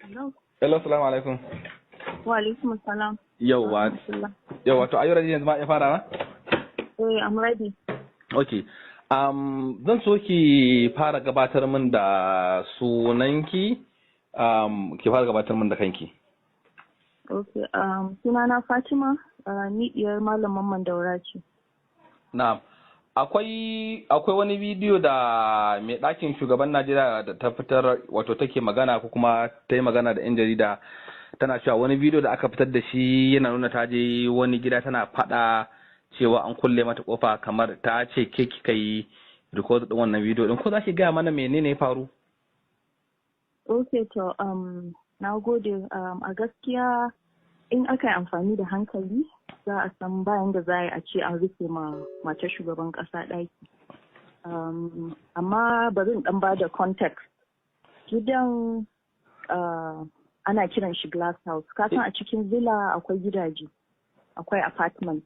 Hello. Hello, assalamu alaikum. Wa alaikum assalam. Yawwa, to ayyura yanzu ma ya fara ba? I'm ready. Okay. Zan so ki fara gabatar min da sunanki, ki fara gabatar min da kanki. Okay. Sunana Fatima, ni diyar Malam Mamman Daura ce. Na'am. Akwai wani bidiyo da mai ɗakin shugaban Najeriya da ta fitar, wato take magana ko kuma ta yi magana da 'yan jarida, tana cewa wani bidiyo da aka fitar da shi yana nuna ta je wani gida tana faɗa cewa an kulle mata kofa, kamar ta ce ke kika yi record din wannan bidiyo din. Ko za ki gaya mana menene ya faru? Okay, to na gode. A gaskiya in aka yi amfani da hankali za a san bayan da za a ce an rufe matar shugaban ƙasa ɗaki. Amma bari in ɗan ba da context. Gidan ana kiran shi glass house. Kasan a cikin villa akwai gidaje, akwai apartment.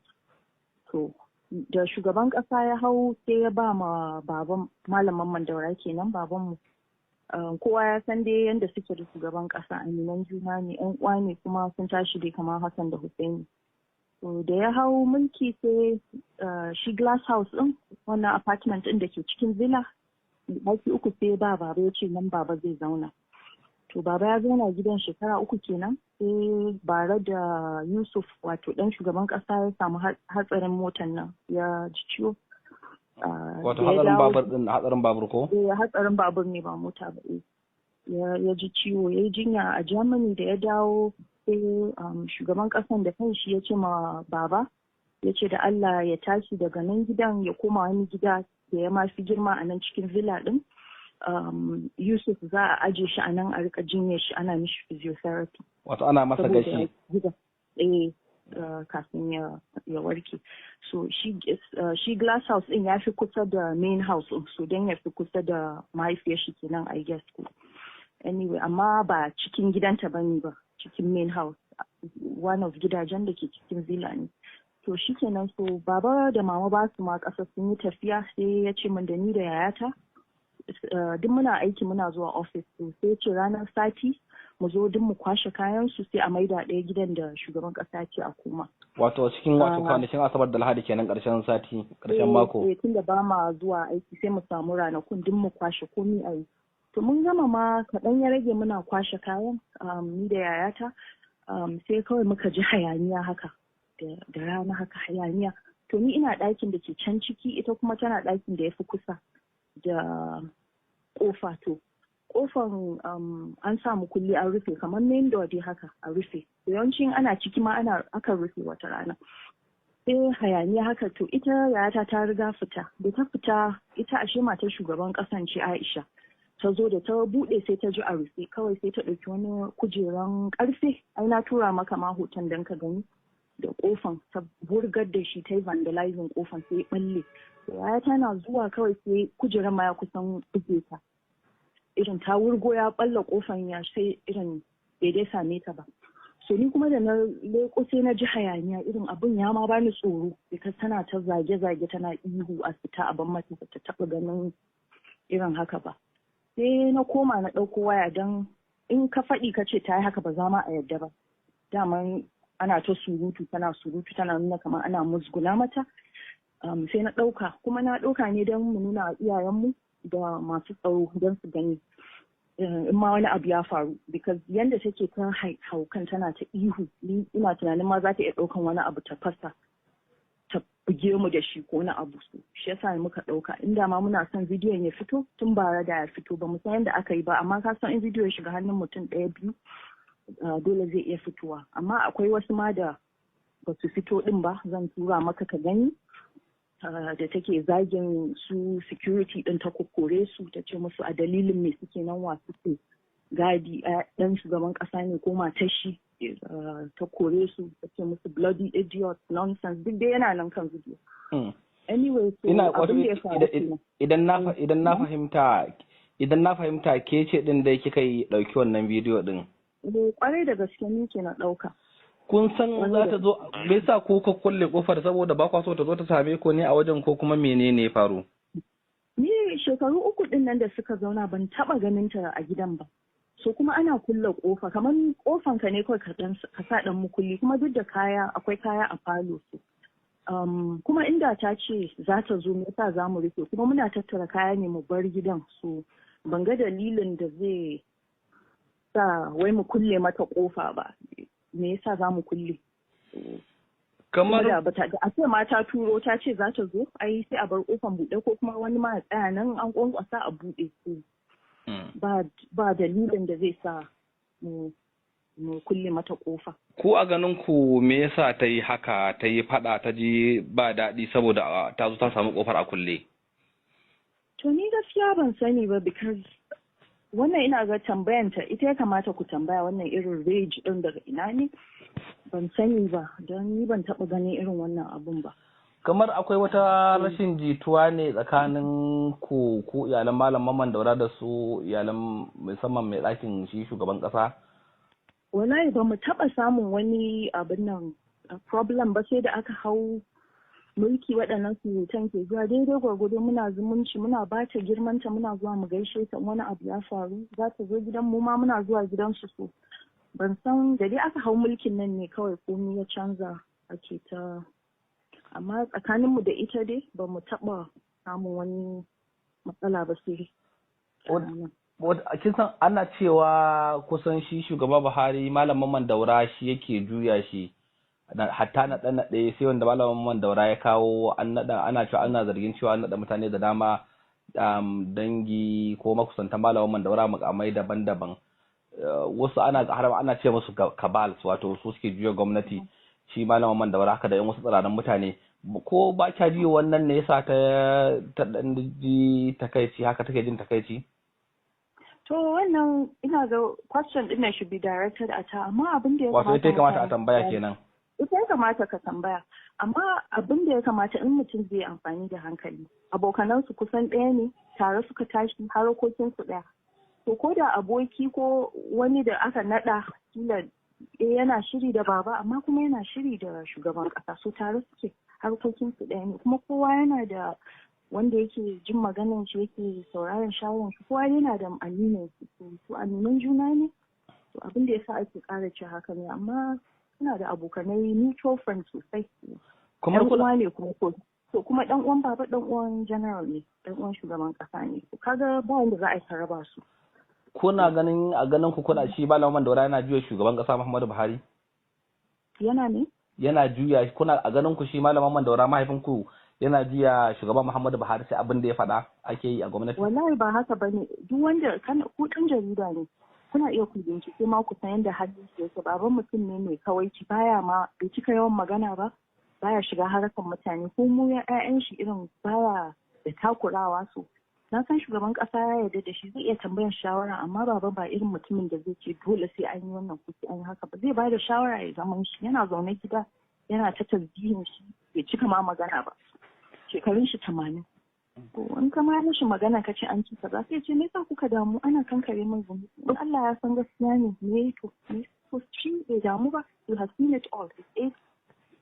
To, da shugaban ƙasa ya hau sai ya ba ma baban Malam Mamman Daura kenan babanmu. Kowa ya san dai yadda suke da shugaban ƙasa, aminan juna ne, 'yan uwa ne, kuma sun tashi dai kamar Hassan da Hussaini. So da ya hau mulki sai shi glass house ɗin, wannan apartment ɗin da ke cikin villa, ɗaki uku sai ba baba ya ce nan baba zai zauna. To baba ya zauna gidan shekara 3 kenan, sai bare da Yusuf wato ɗan shugaban ƙasa ya samu hatsarin motan nan ya ji ciwo. Wato hatsarin babur ko? Hatsarin babur ne ba mota ba. Ya ji ciwo, ya yi jinya a Germany. Da ya dawo sai shugaban ƙasan da kanshi ya ce ma baba, ya ce da Allah ya tashi daga nan gidan ya koma wani gida da ya mafi girma a nan cikin villa ɗin. Yusuf za a aje shi a nan a rika jinye shi, ana mishi physiotherapy. Wato ana masa gashi. Kafin ya warke. So shi glass house din ya fi kusa da main house din, so don ya fi kusa da mahaifiyar shi kenan, I guess. Anyway, amma ba cikin gidanta bane ba, cikin main house, one of gidajen da ke cikin villa ne. To shi kenan, so baba da mama ba su ma ƙasa, sun yi tafiya, sai ya ce min da ni da yayata duk muna aiki, muna zuwa office. So sai ce ranar sati mu zo duk mu kwashe kayan su sai a maida ɗaya gidan da shugaban ƙasa ce a koma. Wato cikin kwanakin Asabar da Lahadi kenan, ƙarshen sati, ƙarshen mako. Tun da ba ma zuwa aiki sai mu samu ranakun duk mu kwashe komi a yi. To mun gama ma kaɗan ya rage muna kwashe kayan, ni da yayata, sai kawai muka ji hayaniya haka da rana haka hayaniya. To ni ina ɗakin da ke can ciki, ita kuma tana ɗakin da ya fi kusa da ƙofa. To kofan an samu kulli an rufe, kamar main door dai haka a rufe. Yawancin ana ciki ma akan rufe wata rana. Sai hayaniya haka. To ita yayata ta riga fita. Da ta fita, ita ashe matar shugaban ƙasan ce Aisha. Ta zo da ta buɗe sai ta ji a rufe, kawai sai ta ɗauki wani kujeran ƙarfe. Ai na tura maka ma hoton don ka gani. Da kofan ta burgar da shi, ta yi vandalizing kofan sai ya ɓalle. Yayata na zuwa kawai sai kujeran ma ya kusan buge ta. Irin ta wurgo ya balla kofan ya, sai irin bai dai same ta ba. So ni kuma da na leko sai na ji hayaniya, irin abun ya ma bani tsoro, because tana ta zage-zage, tana ihu a fita a ban mata, ta taɓa ganin irin haka ba. Sai na koma na ɗauko waya, don in ka faɗi ka ce ta yi haka ba za ma a yadda ba. Daman ana ta surutu tana nuna kamar ana musguna mata. Sai na ɗauka, kuma na ɗauka ne don mu nuna iyayenmu da masu tsaro don su gani in ma wani abu ya faru, because yanda take ta haukan tana ta ihu, ina tunanin ma za ta iya ɗaukan wani abu ta fasa ta buge mu da shi ko wani abu. So shi yasa muka ɗauka, inda ma muna son bidiyon ya fito tun bara da ya fito, ba mu san yadda aka yi ba, amma ka san in bidiyo ya shiga hannun mutum 1-2 dole zai iya fitowa. Amma akwai wasu ma da ba su fito din ba, zan tura maka ka gani. Da take zagin su security din, ta kokore su, ta ce musu a dalilin me suke nan, wa suke gadi, dan shugaban kasa ne ko matar shi, ta kore su, ta ce musu bloody idiot, nonsense, duk dai yana nan kan video. Anyway, so abin da ya faru idan na fahimta ke ce din da kika yi dauki wannan bidiyo din. Kwarai da gaske ni ke na dauka. Kun san za ta zo, me yasa ko ka kulle kofar, saboda ba kwa so ta zo ta same ko ne a wajen, ko kuma menene ya faru? Ni shekaru 3 din nan da suka zauna ban taba ganin ta a gidan ba. So kuma ana kulle kofa, kamar kofan ka ne kawai ka sa dan mukulli, kuma duk da akwai kaya a falo su. Kuma inda ta ce za ta zo me yasa za mu rufe, kuma muna tattara kaya ne mu bar gidan, so ban ga dalilin da zai sa wai mu kulle mata kofa ba. Me yasa za mu kulle? Kamar da a ce mata turo ta ce za ta zo, ai sai a bar kofan buɗe, ko kuma wani ma tsaya nan an kwankwasa a buɗe su. Ba dalilin da zai sa mu kulle mata kofa. Ku a ganin ku me yasa ta yi haka, ta yi fada, ta ji ba daɗi saboda ta zo ta samu kofar a kulle? To ni gaskiya ban sani ba, because wannan ina ga tambayanta ita ya kamata ku tambaya, wannan irin rage din daga ina ne, ban sani ba, don ni ban taɓa ganin irin wannan abun ba. Kamar akwai wata rashin jituwa ne tsakanin ku iyalan Malam Mamman Daura da su iyalan musamman mai ɗakin shi shugaban ƙasa? Wallahi ba mu taɓa samun wani abin nan problem ba, sai da aka hau mulki waɗannan surutan ke zuwa daidai gwargwado, muna zumunci, muna ba ta girmanta, muna zuwa mu gaishe ta, wani abu ya faru za ta zo gidan mu ma muna zuwa gidansu. So ban san da dai aka hau mulkin nan ne kawai komai ya canza ake ta, amma tsakaninmu da ita dai ba mu taɓa samun wani matsala ba sai. Kin san ana cewa kusan shi shugaba Buhari Malam Mamman Daura shi yake juya shi, hatta naɗe sai wanda Malam Mamman Daura ya kawo an naɗa, ana cewa ana zargin cewa an naɗa mutane da dama dangi ko makusantan Malam Mamman Daura mukamai daban-daban. Wasu ana ce musu cabals, wato su suke juya gwamnati, shi Malam Mamman Daura haka da yan wasu tsiraran mutane. Ko ba kya ji wannan ne yasa ta dan ji takaici haka, take jin takaici? To wannan ina ga question din should be directed at her, amma abin da ya kamata, wato ita kamata a tambaya kenan. Ita ya kamata ka tambaya, amma abin da ya kamata in mutum zai amfani da hankali, abokanansu kusan ɗaya ne, tare suka tashi, harkokinsu ɗaya. To ko da aboki ko wani da aka naɗa kila yana shiri da baba amma kuma yana shiri da shugaban ƙasa, so tare suke, harkokinsu ɗaya ne, kuma kowa yana da wanda yake jin maganin shi, yake sauraron shawaran shi, kowa yana da aminin su aminan juna ne. To abin da yasa ake ƙara ce haka ne, amma suna da abokanai mutual friends sosai. Kuma uwa ne kuma to kuma dan uwan baba dan uwan general ne, dan uwan shugaban ƙasa ne. Kaga ba wanda za a yi raba su. Kuna ganin a ganin ku kuna shi Malam Mamman Daura yana juya shugaban ƙasa Muhammadu Buhari? Yana ne? Yana juya, kuna a ganin ku shi Malam Mamman Daura mahaifinku yana juya shugaban Muhammadu Buhari sai abin da ya faɗa ake yi a gwamnati? Wallahi ba haka bane, duk wanda ku ɗan jarida ne, kuna iya ku bincike ma ku san yadda halin shi yake. Baban mutum ne mai kawaici, baya ma bai cika yawan magana ba, baya shiga harkar mutane, ko mu ya ƴaƴan shi irin baya da takurawa. So na san shugaban ƙasa ya yarda da shi, zai iya tambayar shawara, amma baba ba irin mutumin da zai ce dole sai an yi wannan ko sai an yi haka ba. Zai ba da shawara ya zaman shi, yana zaune gida yana ta tasbihin shi, bai cika ma magana ba, shekarun shi 80. In ka ma mishi magana ka ce an ci kaza, sai ce me yasa kuka damu, ana kankare min zunubi. In Allah ya san gaskiya ne me to shi bai damu ba, you have seen it all.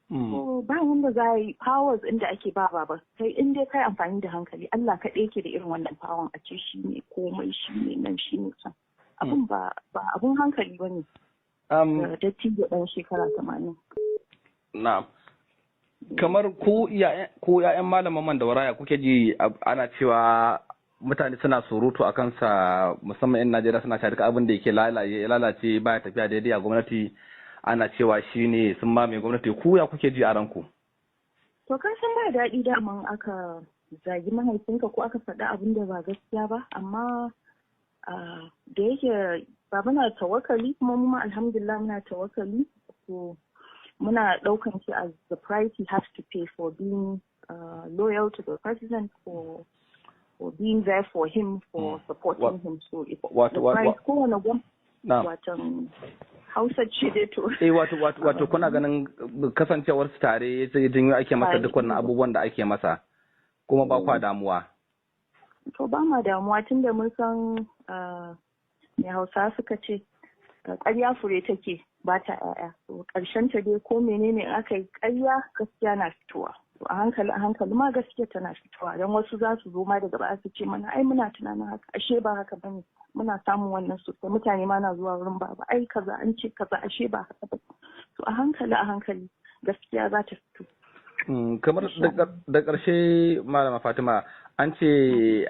So ba wanda za a yi powers inda ake ba ba sai in dai kai amfani da hankali. Allah kaɗai yake da irin wannan power, a ce shi ne komai, shi ne nan, shi ne can. Abun ba abun hankali ba ne. Dattijo ɗan shekara 80. Na'am. Kamar ku ya'yan Malam Mamman Daura kuke ji ana cewa mutane suna surutu a kansa, musamman 'yan Najeriya suna cewa duka abin da yake lalace baya tafiya daidai a gwamnati, ana cewa shi ne sun mamaye gwamnati. Ku ya kuke ji a ranku? To kan san ba daɗi daman aka zagi mahaifinka ko aka faɗi abin da ba gaskiya ba, amma da yake baba na tawakkali, kuma mu ma alhamdulillah muna tawakkali, so muna ɗaukan shi as the price he has to pay for being loyal to the president, for being there for him, for supporting him. So if the price kowane watan Hausa ce dai to. Wato kuna ganin kasancewar su tare ya janyo ake masa duk wannan abubuwan da ake masa, kuma ba kwa damuwa? To ba ma damuwa, tunda mun san me Hausa suka ce ƙarya fure take ba ta ƴaƴa. To ƙarshen ta dai ko menene aka yi ƙarya, gaskiya na fitowa. To a hankali ma gaskiya tana fitowa, don wasu za su zo ma daga baya su ce mana ai muna tunanin haka, ashe ba haka bane. muna samun wannan sosai, mutane ma na zuwa wurin baba ai kaza an ce kaza ashe ba haka ba. To a hankali gaskiya za ta fito. Kamar da ƙarshe malama Fatima, an ce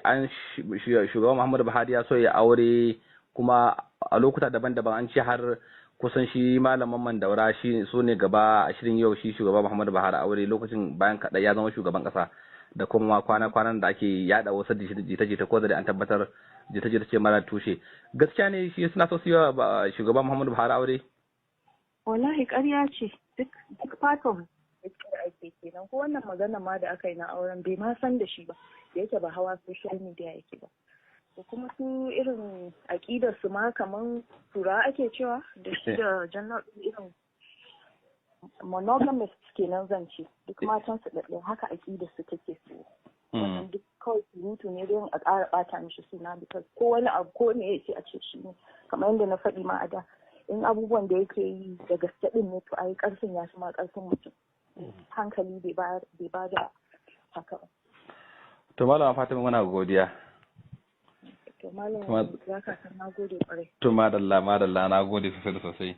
shugaban Muhammadu Buhari ya so ya aure, kuma a lokuta daban-daban an ce har kusan shi malaman Daura shi so ne gaba a shirin yau shi shugaban Muhammadu Buhari aure lokacin bayan kaɗai ya zama shugaban ƙasa, da kuma kwanan da ake yada wasu jita-jita ko da an tabbatar jita-jita ce mara tushe. Gaskiya ne shi suna so su yi wa shugaban Muhammadu Buhari aure? Wallahi ƙarya ce, duk fatan da ake kenan, ko wannan magana ma da aka yi na auren bai ma san da shi ba, da yake ba hawa social media yake ba. ko kuma su irin aƙidar su ma kaman tura ake cewa da shi da jannar irin monogamist kenan zance, duk matan su ɗaɗɗaya haka aƙidar su take su. Wannan duk kawai surutu ne don a ƙara ɓata mishi suna, because ko wani abu ko ne ya ce a ce shi ne, kamar yadda na faɗi ma a da, in abubuwan da yake yi da gaske ɗin ne to ai ƙarfin ya fi ma ƙarfin mutum. Hankali bai ba da haka ba. To malama Fatima muna godiya. To malama ya ka san na gode ƙwarai. To madalla na gode sosai.